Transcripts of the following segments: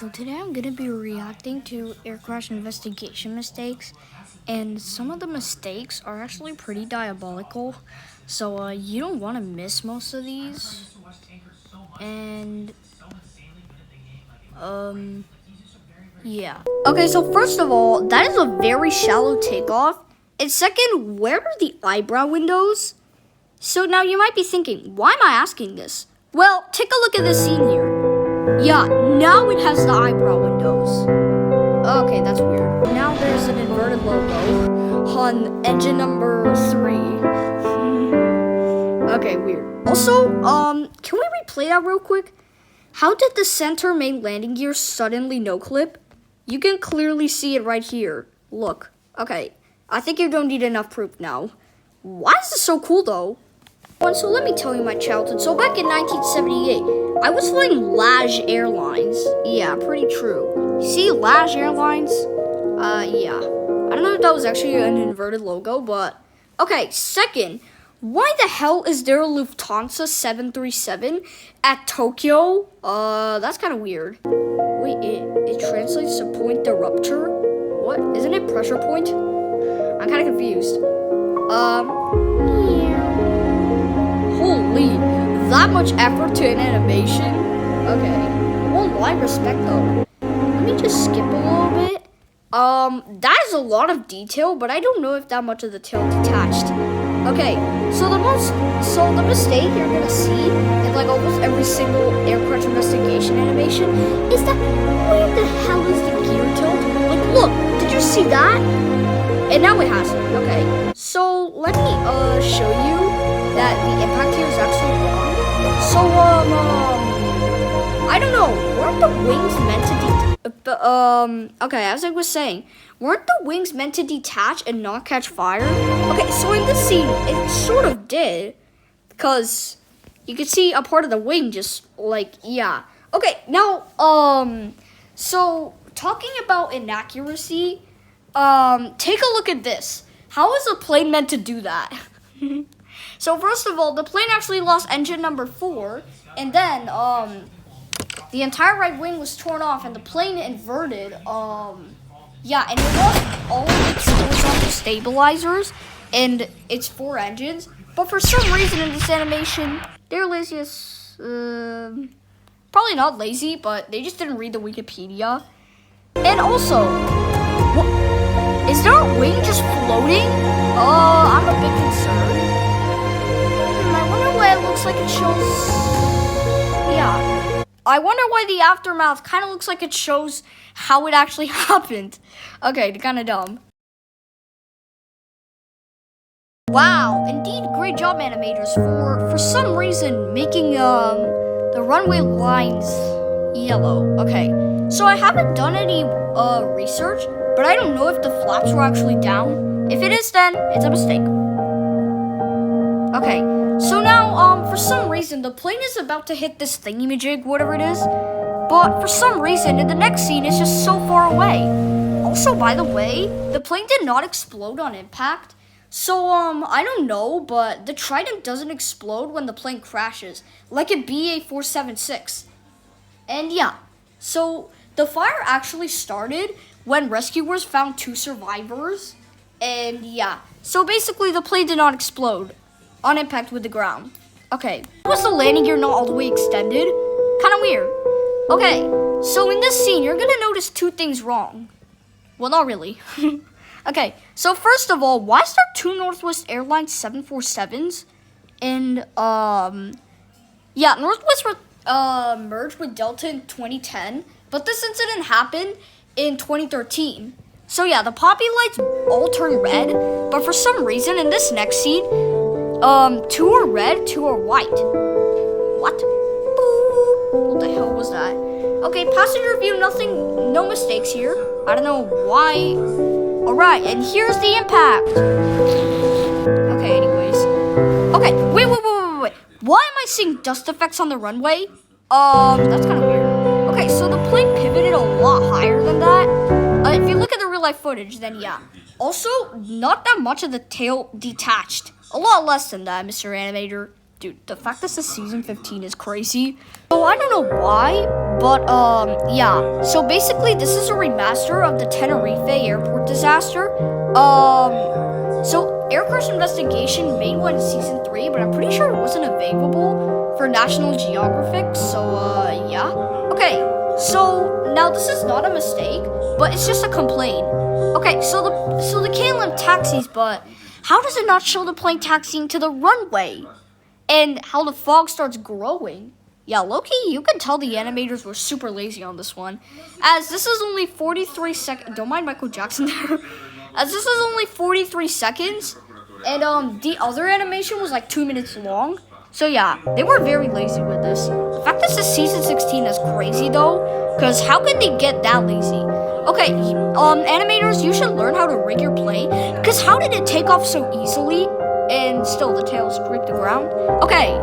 So today I'm going to be reacting to air crash investigation mistakes, and some of the mistakes are actually pretty diabolical, so you don't want to miss most of these. And yeah. Okay, so first of all, that is a very shallow takeoff. And second, where are the eyebrow windows? So now you might be thinking, why am I asking this? Well, take a look at this scene here. Yeah, now it has the eyebrow windows. Okay, that's weird. Now there's an inverted logo on engine number 3. Okay, weird. Also, can we replay that real quick? How did the center main landing gear suddenly no-clip? You can clearly see it right here. Look. Okay, I think you don't need enough proof now. Why is this so cool, though? So let me tell you my childhood. So back in 1978, I was flying Laj Airlines. Yeah, pretty true. See, Laj Airlines? Yeah. I don't know if that was actually an inverted logo, but... Okay, second, why the hell is there a Lufthansa 737 at Tokyo? That's kind of weird. Wait, it translates to point the rupture? What? Isn't it pressure point? I'm kind of confused. Holy, that much effort to an animation? Okay. Well, why respect though? Let me just skip a little bit. That is a lot of detail, but I don't know if that much of the tail detached. Okay, so the mistake you're gonna see in like almost every single air crash investigation animation is that where the hell is the gear tilt? Like, look, did you see that? And now it has it. Okay, so let me show you that the impact here is actually wrong. So I don't know. Weren't the wings meant to okay, as I was saying, weren't the wings meant to detach and not catch fire? Okay, so in this scene, it sort of did, because you could see a part of the wing just like, yeah. Okay, now, so talking about inaccuracy, take a look at this. How is a plane meant to do that? So first of all, the plane actually lost engine number 4, and then, the entire right wing was torn off, and the plane inverted, yeah, and it lost all of its horizontal stabilizers and its 4 engines, but for some reason in this animation, they're lazy as, probably not lazy, but they just didn't read the Wikipedia. And also, is there a wing just floating? I'm a bit concerned. I wonder why it looks like it shows, yeah. I wonder why the aftermath kind of looks like it shows how it actually happened. Okay, kind of dumb. Wow, indeed, great job, animators, for some reason making the runway lines yellow. Okay, so I haven't done any research, but I don't know if the flaps were actually down. If it is, then it's a mistake. Okay, so now for some reason the plane is about to hit this thingy-majig, whatever it is, but for some reason in the next scene it's just so far away. Also, by the way, the plane did not explode on impact, so I don't know, but the Trident doesn't explode when the plane crashes, like a BA-476. And yeah, so the fire actually started when rescuers found 2 survivors, and yeah, so basically the plane did not explode on impact with the ground. Okay, was the landing gear not all the way extended? Kind of weird. Okay, so in this scene, you're gonna notice 2 things wrong. Well, not really. Okay, so first of all, why is there 2 Northwest Airlines 747s? And, yeah, Northwest merged with Delta in 2010, but this incident happened in 2013. So yeah, the poppy lights all turn red, but for some reason in this next scene, 2 are red, 2 are white. What? Boop. What the hell was that? Okay, passenger view, no mistakes here. I don't know why. Alright, and here's the impact. Okay, anyways. Okay, wait. Why am I seeing dust effects on the runway? That's kind of weird. Okay, so the plane pivoted a lot higher than that. If you look at the real life footage, then yeah. Also, not that much of the tail detached. A lot less than that, Mr. Animator. Dude, the fact this is season 15 is crazy. So I don't know why, but yeah. So basically, this is a remaster of the Tenerife airport disaster. So Air Crash Investigation made one in season 3, but I'm pretty sure it wasn't available for National Geographic. So yeah. Okay. So now this is not a mistake, but it's just a complaint. Okay. So the KLM taxis, but how does it not show the plane taxiing to the runway? And how the fog starts growing. Yeah, low-key, you can tell the animators were super lazy on this one. As this is only 43 seconds. Don't mind Michael Jackson there. As this is only 43 seconds. And the other animation was like 2 minutes long. So yeah, they were very lazy with this. The fact this is season 16 is crazy though. Because how could they get that lazy? Okay, animators, you should learn how to rig your plane. Because how did it take off so easily? And still the tail scraped the ground. Okay.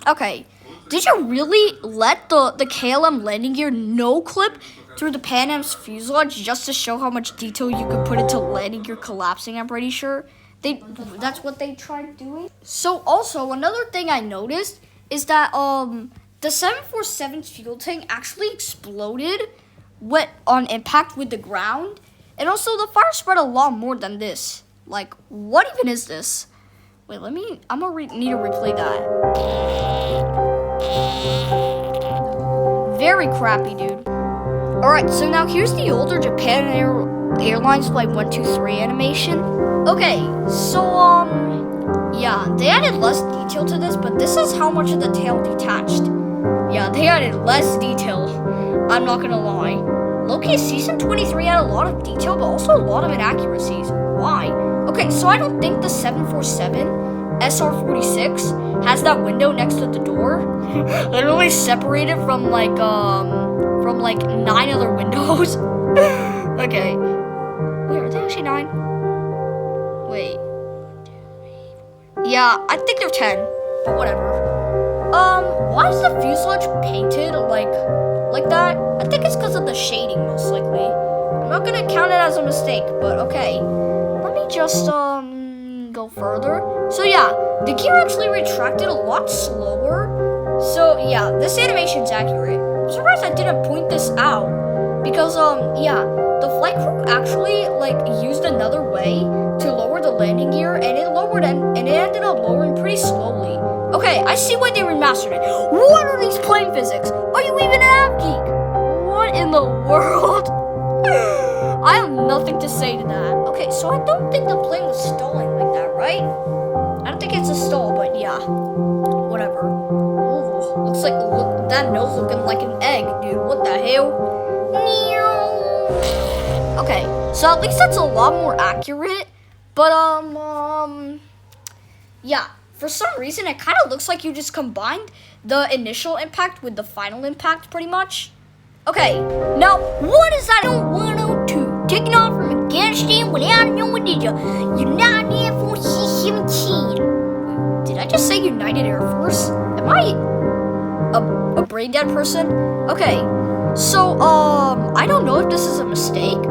Okay. Did you really let the KLM landing gear no clip through the Pan Am's fuselage just to show how much detail you could put into landing gear collapsing? I'm pretty sure that's what they tried doing. So also another thing I noticed is that the 747's fuel tank actually exploded on impact with the ground, and also the fire spread a lot more than this. Like, what even is this? Wait, I'm gonna need to replay that. Very crappy, dude. Alright, so now here's the older Japan Airlines Flight 123 animation. Okay, so, yeah, they added less detail to this, but this is how much of the tail detached. Yeah, they added less detail. I'm not gonna lie. Low-key, season 23 had a lot of detail, but also a lot of inaccuracies. Why? Okay, so I don't think the 747 SR-46 has that window next to the door. Literally separated from like 9 other windows. Okay. Wait, are they actually 9? Wait. Yeah, I think they're 10, but whatever. Why is the fuselage painted like that? I think it's because of the shading, most likely. I'm not gonna count it as a mistake, but okay. Let me just go further. So yeah, the gear actually retracted a lot slower. So yeah, this animation's accurate. I'm surprised I didn't point this out, because yeah, the flight crew actually used another way to lower the landing gear, and it lowered and it ended up lowering pretty slowly. Okay, I see why they remastered it. What are these plane physics? Are you even an app geek? What in the world? I have nothing to say to that. Okay, so I don't think the plane was stalling like that, right? I don't think it's a stall, but yeah. Whatever. Ooh, looks like that nose looking like an egg, dude. What the hell? Okay, so at least that's a lot more accurate. But yeah. For some reason, it kind of looks like you just combined the initial impact with the final impact, pretty much. Okay, now, what is that on 102? Taking off from Afghanistan without knowing did you? United Air Force C-17. Did I just say United Air Force? Am I a brain dead person? Okay, so, I don't know if this is a mistake,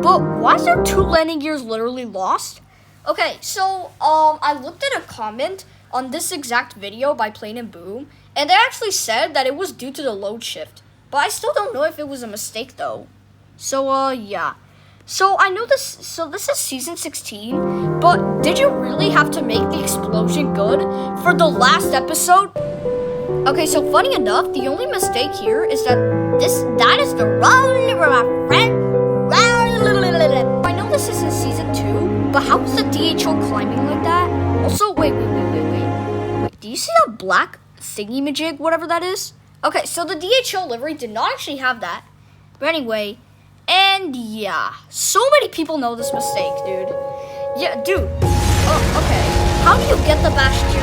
but why is there 2 landing gears literally lost? Okay, so, I looked at a comment on this exact video by Plain and Boom, and they actually said that it was due to the load shift. But I still don't know if it was a mistake though. So yeah. So I know this is season 16, but did you really have to make the explosion good for the last episode? Okay, so funny enough, the only mistake here is that that is the wrong river, my friend. I know this is in season 2, but how was the DHL climbing like that? Also, wait. Do you see that black thingy-majig, whatever that is? Okay, so the DHL livery did not actually have that. But anyway, and yeah, so many people know this mistake, dude. Yeah, dude. Oh, okay. How do you get the bash tier?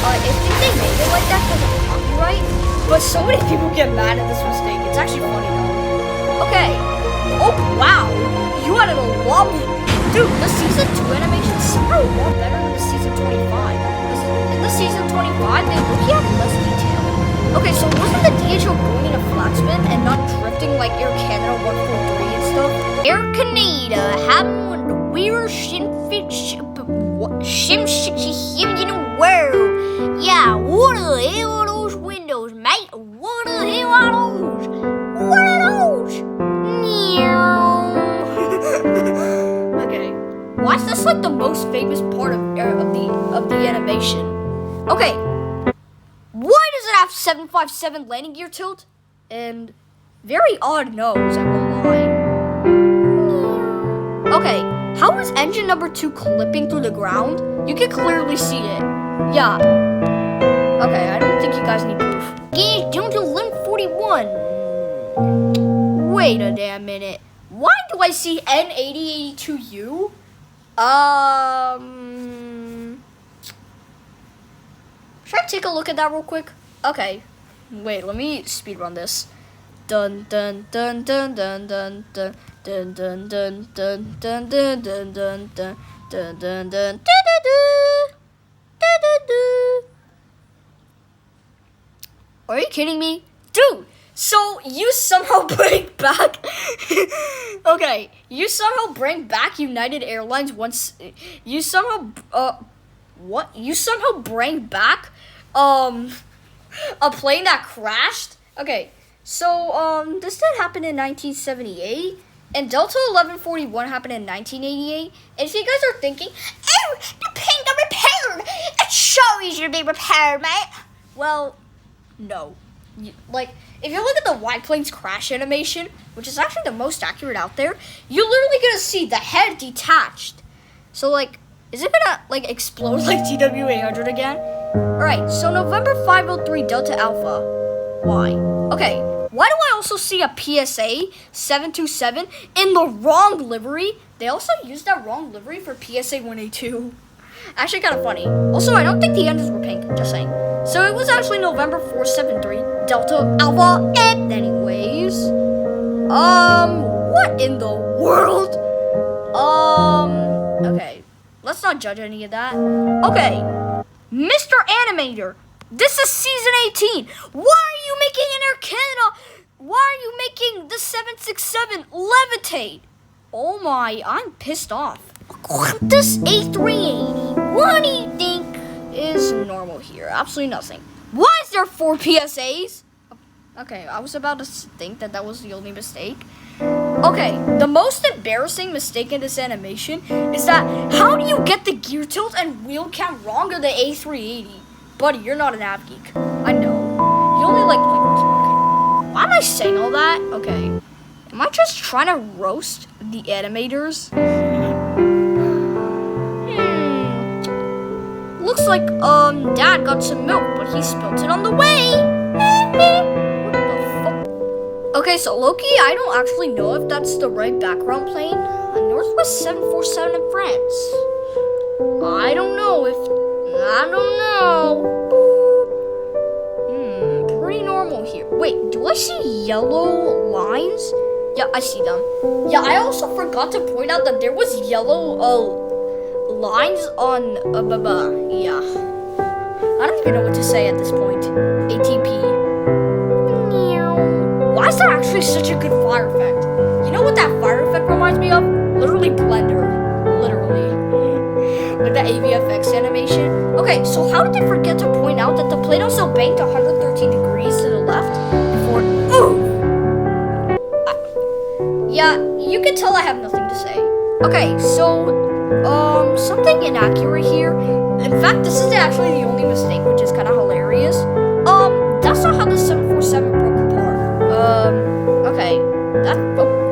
I think they made it like that because of copyright. But so many people get mad at this mistake. It's actually funny though. Okay. Oh wow, you added a lot. Dude, the season 2 animations sound a lot better than the season 25. In the season 25, they look at less detail. Okay, so wasn't the DHL going in a flat spin and not drifting like Air Canada 143 and stuff? Air Canada having one of the weirdest shit What? Shim in the world. Yeah, what the hell are those windows, mate? What the hell are those? What are those? Okay. Why is this like the most famous part of the animation? Okay. Why does it have 757 landing gear tilt? And very odd nose, I won't lie. Okay, how is engine number 2 clipping through the ground? You can clearly see it. Yeah. Okay, I don't think you guys need proof. Get down to limb 41. Wait a damn minute. Why do I see N8082U? Should I take a look at that real quick? Okay. Wait, let me speedrun this. Dun dun dun dun dun dun dun dun dun dun dun dun dun dun dun dun dun dun dun. Are you kidding me? Dude, so you somehow bring back okay, you somehow bring back United Airlines once you somehow what? You somehow bring back a plane that crashed? Okay, so this did happen in 1978, and Delta 1141 happened in 1988. And if you guys are thinking, oh, the plane got repaired, it's so easy to be repaired, mate. Well, no. Like, if you look at the white planes crash animation, which is actually the most accurate out there, you're literally gonna see the head detached. So like, is it gonna like explode like TW800 again? Alright, so November 503 Delta Alpha. Why? Okay, why do I also see a PSA 727 in the wrong livery? They also used that wrong livery for PSA 182. Actually kind of funny. Also, I don't think the engines were pink, just saying. So it was actually November 473 Delta Alpha. Anyways, what in the world? Okay, let's not judge any of that. Okay, Mr. Animator, this is season 18. Why are you making an Air Canada? Why are you making the 767 levitate? Oh my, I'm pissed off. This A380, what do you think is normal here? Absolutely nothing. Why is there 4 PSAs? Okay, I was about to think that was the only mistake. Okay, the most embarrassing mistake in this animation is that how do you get the gear tilt and wheel cam wrong on the A380? Buddy, you're not an av geek. I know. You only like Liveries. Okay. Why am I saying all that? Okay. Am I just trying to roast the animators? Looks like Dad got some milk, but he spilled it on the way. What the fuck? Okay, so Loki, I don't actually know if that's the right background plane. A Northwest 747 in France. I don't know. Pretty normal here. Wait, do I see yellow lines? Yeah, I see them. Yeah, I also forgot to point out that there was yellow lines on yeah. I don't even know what to say at this point. ATP. Why is that actually such a good fire effect? You know what that fire effect reminds me of? Literally Blender. Literally. Like the AVFX animation. Okay, so how did they forget to point out that the plane also banked 113 degrees to the left before yeah, you can tell I have nothing to say. Okay, so something inaccurate here. In fact, this is actually the only mistake, which is kind of hilarious. That's not how the 747 broke apart. Okay,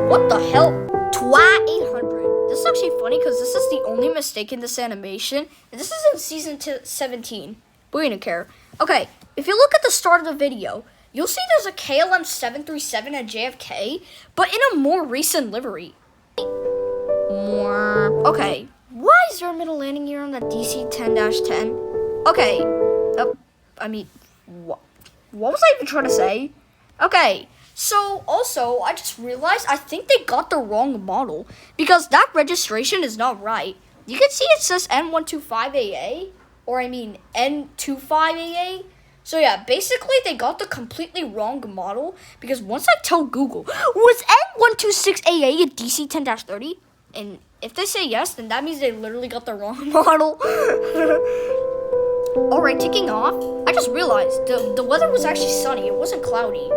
what the hell? Twa 800. This is actually funny because this is the only mistake in this animation, and this is in season 17. But we don't care. Okay, if you look at the start of the video, you'll see there's a KLM 737 at JFK, but in a more recent livery. Okay, why is there a middle landing gear on the DC-10-10? Okay, I mean, what was I even trying to say? Okay, so also, I just realized I think they got the wrong model because that registration is not right. You can see it says N125AA, or I mean N25AA. So yeah, basically they got the completely wrong model because once I tell Google, was N126AA a DC-10-30? And if they say yes, then that means they literally got the wrong model. Alright, ticking off. I just realized the weather was actually sunny. It wasn't cloudy.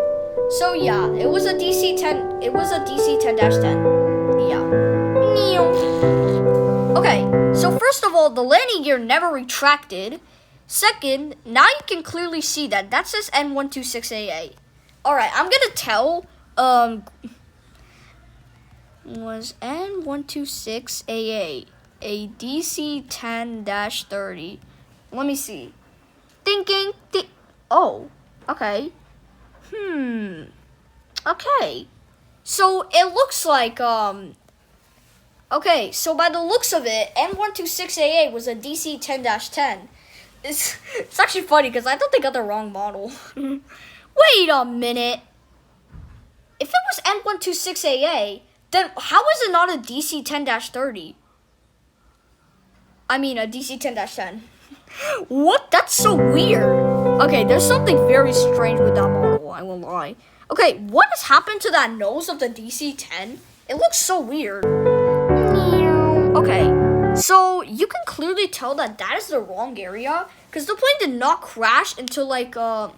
So yeah, it was a DC-10. It was a DC-10-10. Yeah. Okay, so first of all, the landing gear never retracted. Second, now you can clearly see that says N126AA. Alright, I'm gonna tell, was N126AA a DC-10-30? Let me see. Oh, okay. Okay. So it looks like, okay, so by the looks of it, N126AA was a DC-10-10. It's actually funny because I thought they got the wrong model. Wait a minute. If it was N126AA, then how is it not a DC-10-30? I mean, a DC-10-10. What? That's so weird. Okay, there's something very strange with that model, I won't lie. Okay, what has happened to that nose of the DC-10? It looks so weird. Okay, so you can clearly tell that is the wrong area because the plane did not crash into like a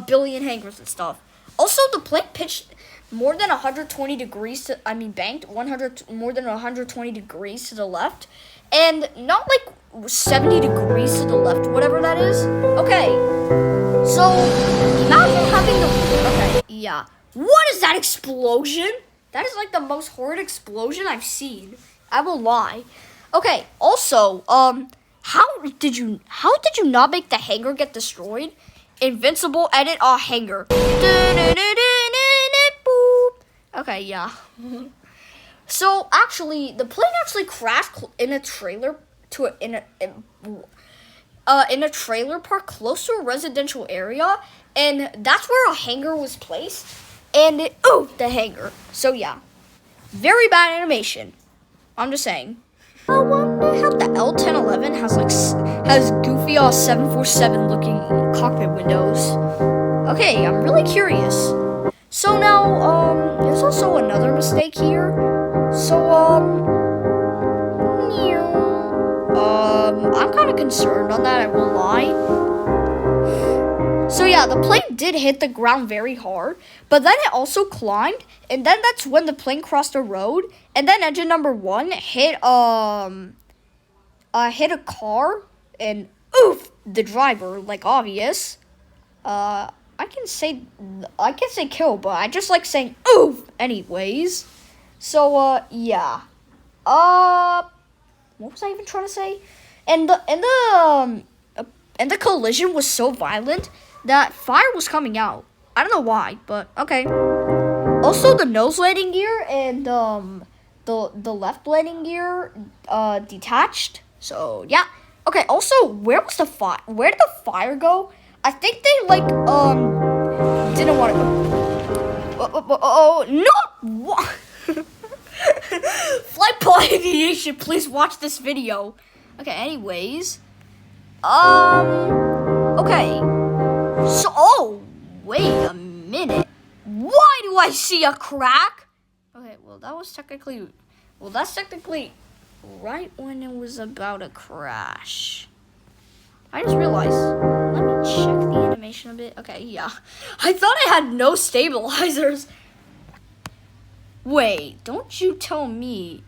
billion hangars and stuff. Also, the plane pitched more than 120 degrees to, banked more than 120 degrees to the left, and not like 70 degrees to the left, whatever that is. Okay, so imagine having okay, yeah. What is that explosion? That is like the most horrid explosion I've seen. I will lie. Okay, also, how did you not make the hangar get destroyed? Invincible edit hangar. Okay, yeah. So actually, the plane actually crashed in a trailer in a trailer park close to a residential area, and that's where a hangar was placed. And the hangar. So yeah, very bad animation. I'm just saying. I wonder how the L1011 has goofy 747 looking cockpit windows. Okay, I'm really curious. So now, there's also another mistake here. So, I'm kind of concerned on that, I won't lie. So yeah, the plane did hit the ground very hard, but then it also climbed, and then that's when the plane crossed the road, and then engine number 1 hit a car, and the driver, like obvious. I can say kill, but I just like saying anyways. So yeah. What was I even trying to say? And the collision was so violent that fire was coming out. I don't know why, but okay. Also, the nose landing gear and the left landing gear detached. So yeah. Okay. Also, where did the fire go? I think they didn't want to. No! What? Flight Paul Aviation, please watch this video. Okay. Anyways. Okay. So, wait a minute. Why do I see a crack? Okay, well, that's technically right when it was about to crash. I just realized. Let me check the animation a bit. Okay, yeah. I thought I had no stabilizers. Wait, don't you tell me.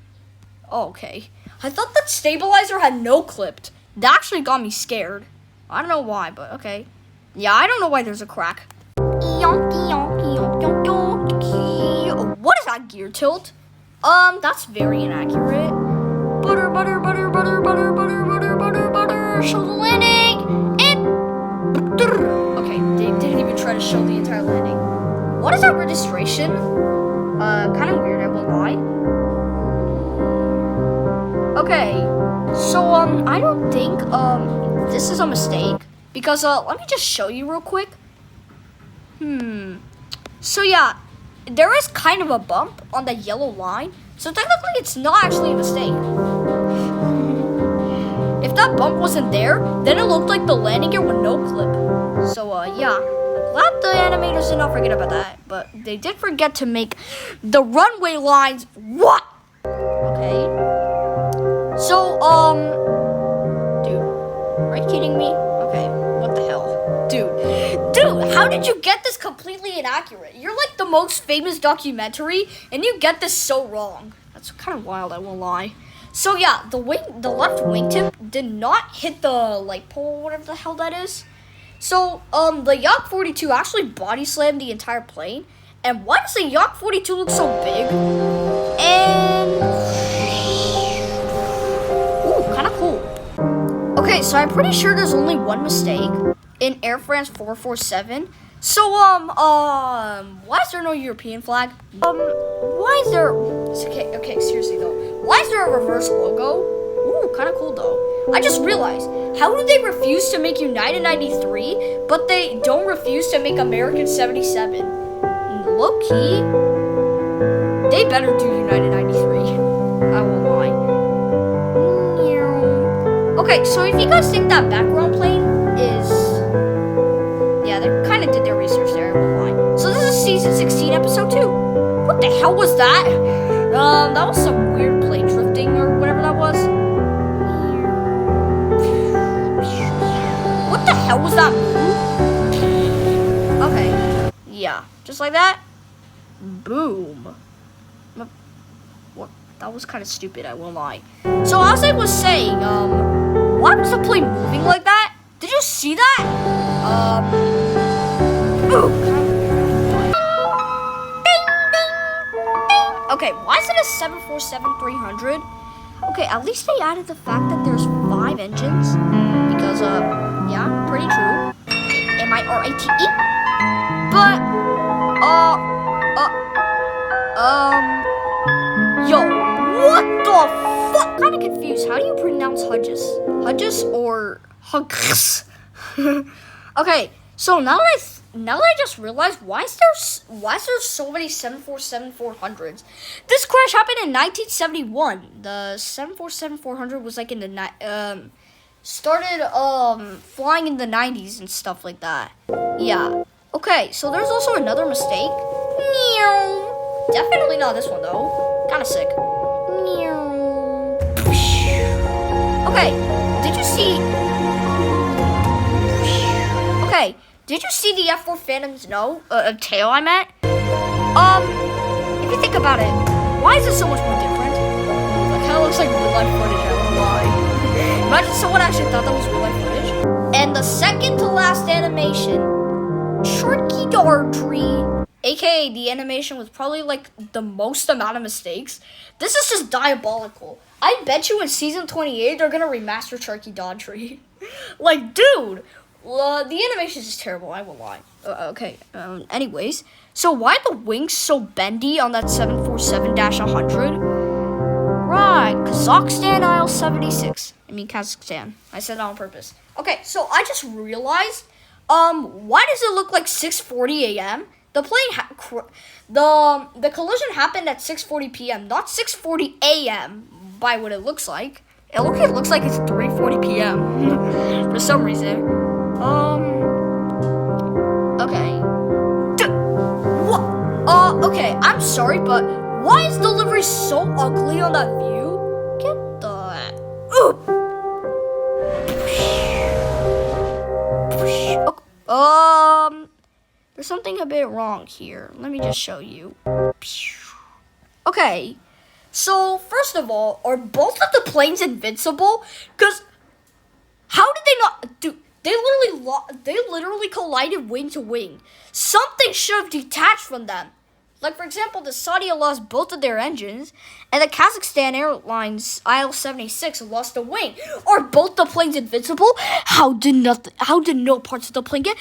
Oh, okay. I thought that stabilizer had no clipped. That actually got me scared. I don't know why, but okay. Yeah, I don't know why there's a crack. What is that gear tilt? That's very inaccurate. Butter, butter, butter, butter, butter, butter, butter, butter, butter. Show the landing. And okay, they didn't even try to show the entire landing. What is that registration? Kind of weird, I won't lie. Okay, so I don't think this is a mistake because let me just show you real quick. So yeah, there is kind of a bump on the yellow line, so technically it's not actually a mistake. If that bump wasn't there, then it looked like the landing gear with no clip. So yeah, I'm glad the animators did not forget about that, but they did forget to make the runway lines. What? Okay. So, dude, are you kidding me? Okay, what the hell? Dude, how did you get this completely inaccurate? You're like the most famous documentary, and you get this so wrong. That's kind of wild, I won't lie. So yeah, the left wingtip did not hit the light pole, whatever the hell that is. So, the Yak 42 actually body slammed the entire plane. And why does the Yak 42 look so big? And ooh, kind of cool. Okay, so I'm pretty sure there's only one mistake in Air France 447. So, why is there no European flag? Why is there... Okay, seriously though. Why is there a reverse logo? Ooh, kind of cool though. I just realized, how do they refuse to make United 93, but they don't refuse to make American 77? Low-key, they better do United 93. I won't lie. Okay, so if you guys think that background plane is... Yeah, they kind of did their research there, I won't lie. So this is season 16, episode 2. What the hell was that? That was some weird plane drifting or whatever that was. What the hell was that move? Okay, yeah, just like that. Boom. What? That was kind of stupid, I won't lie. So as I was saying, why was the plane moving like that? Did you see that? Boom. Okay, why is it a 747-300? Okay, at least they added the fact that there's 5 engines. Because, yeah, pretty true. M-I-R-A-T-E. But, yo, what the fuck? Kinda confused. How do you pronounce Hudges? Hudges or Huggs? Okay, so now that I just realized, why is there so many 747-400s? This crash happened in 1971. The 747-400 was like in the started flying in the 90s and stuff like that. Yeah. Okay, so there's also another mistake. Definitely not this one though. Kind of sick. Okay, did you see? Okay, did you see the F4 Phantom's tail I meant? If you think about it, why is it so much more different? It kind of looks like real life footage, I don't know why. Imagine someone actually thought that was real life footage. And the second to last animation, Tricky Dartree, aka the animation with probably like the most amount of mistakes. This is just diabolical. I bet you in season 28 they're gonna remaster Turkey Daughtry. Like, dude, the animation is just terrible. I won't lie. Okay. Anyways, so why are the wings so bendy on that 747-100? Right, Kazakhstan aisle 76. I mean Kazakhstan. I said that on purpose. Okay, so I just realized. Why does it look like 6:40 a.m.? The plane the collision happened at 6:40 p.m., not 6:40 a.m. by what it looks like. It looks like it's 3:40 p.m. for some reason. Okay. What? Okay, I'm sorry, but why is the livery so ugly on that view? Get the... Ooh. There's something a bit wrong here. Let me just show you. Okay, so first of all, are both of the planes invincible? Because how did they not do? They literally collided wing to wing. Something should have detached from them. Like, for example, the Saudi lost both of their engines, and the Kazakhstan Airlines IL-76 lost a wing. Are both the planes invincible? How did no parts of the plane get?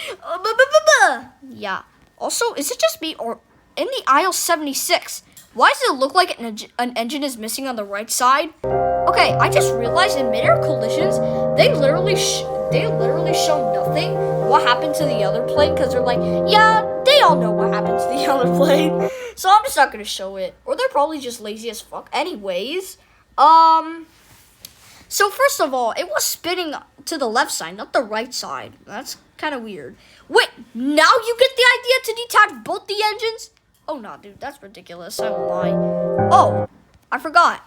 Yeah. Also, is it just me, or in the IL-76, why does it look like an engine is missing on the right side? Okay, I just realized in mid-air collisions, they literally show nothing what happened to the other plane, because they're like, yeah, they all know what happened to the other plane. So I'm just not going to show it. Or they're probably just lazy as fuck. Anyways, so first of all, it was spinning to the left side, not the right side. That's kind of weird. Wait, now you get the idea to detach both the engines? Oh, no, dude, that's ridiculous. I won't lie. Oh, I forgot.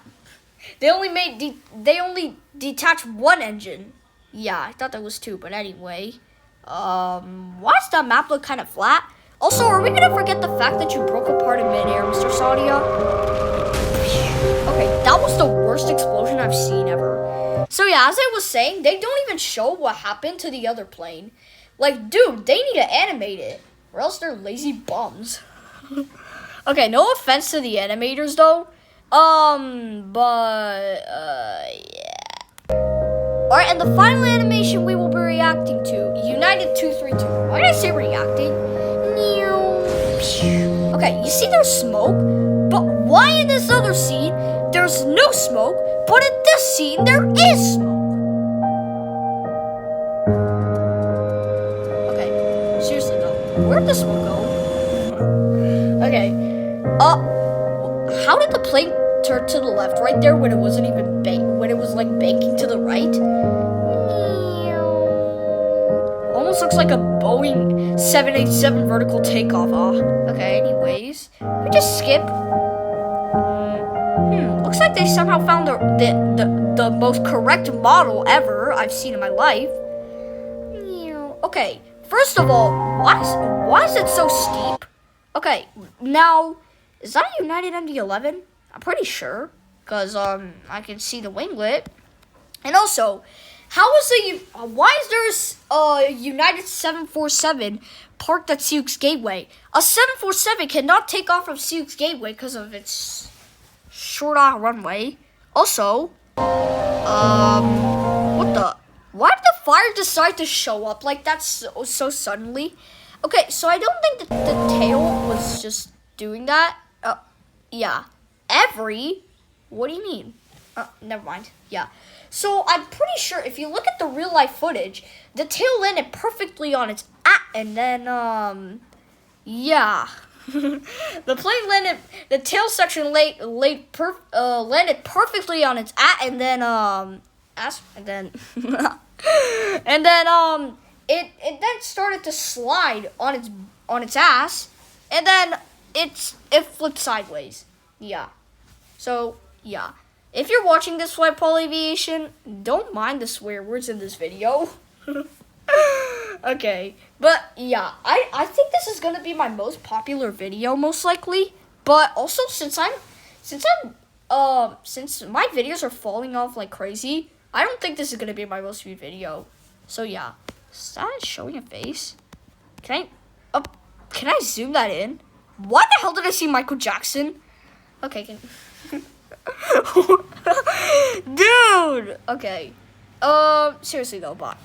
They only detached one engine. Yeah, I thought that was two, but anyway. Why does that map look kind of flat? Also, are we gonna forget the fact that you broke apart in midair, Mr. Sadia? Okay, that was the worst explosion I've seen ever. So yeah, as I was saying, they don't even show what happened to the other plane. Like, dude, they need to animate it, or else they're lazy bums. Okay, no offense to the animators though. Yeah. Alright, and the final animation we will be reacting to, United 232. Why did I say reacting? Okay, you see there's smoke, but why in this other scene, there's no smoke, but in this scene, there is smoke? Okay, seriously though, where'd the smoke go? Okay, how did the plane turn to the left right there when it wasn't even when it was like banking to the right? Almost looks like a Boeing 787 vertical takeoff. Okay, anyways, we just skip. Looks like they somehow found the most correct model ever I've seen in my life. Okay, first of all, why is it so steep? Okay, now, is that a United MD-11? I'm pretty sure, because I can see the winglet. And also, why is there a United 747 parked at Sioux Gateway? A 747 cannot take off from Sioux Gateway because of its short runway. Also, why did the fire decide to show up like that so suddenly? Okay, so I don't think that the tail was just doing that. Yeah. What do you mean? Never mind. Yeah. So I'm pretty sure if you look at the real life footage, the tail landed perfectly on its and then yeah. The plane landed, the tail section landed perfectly on its and then it then started to slide on its ass, and then it flipped sideways. Yeah. So yeah. If you're watching this Flight Paul Aviation, don't mind the swear words in this video. Okay, but yeah, I think this is gonna be my most popular video, most likely. But also, since my videos are falling off like crazy, I don't think this is gonna be my most viewed video. So yeah, is that showing a face? Can I zoom that in? Why the hell did I see Michael Jackson? Okay, dude. Okay. Seriously though, bye.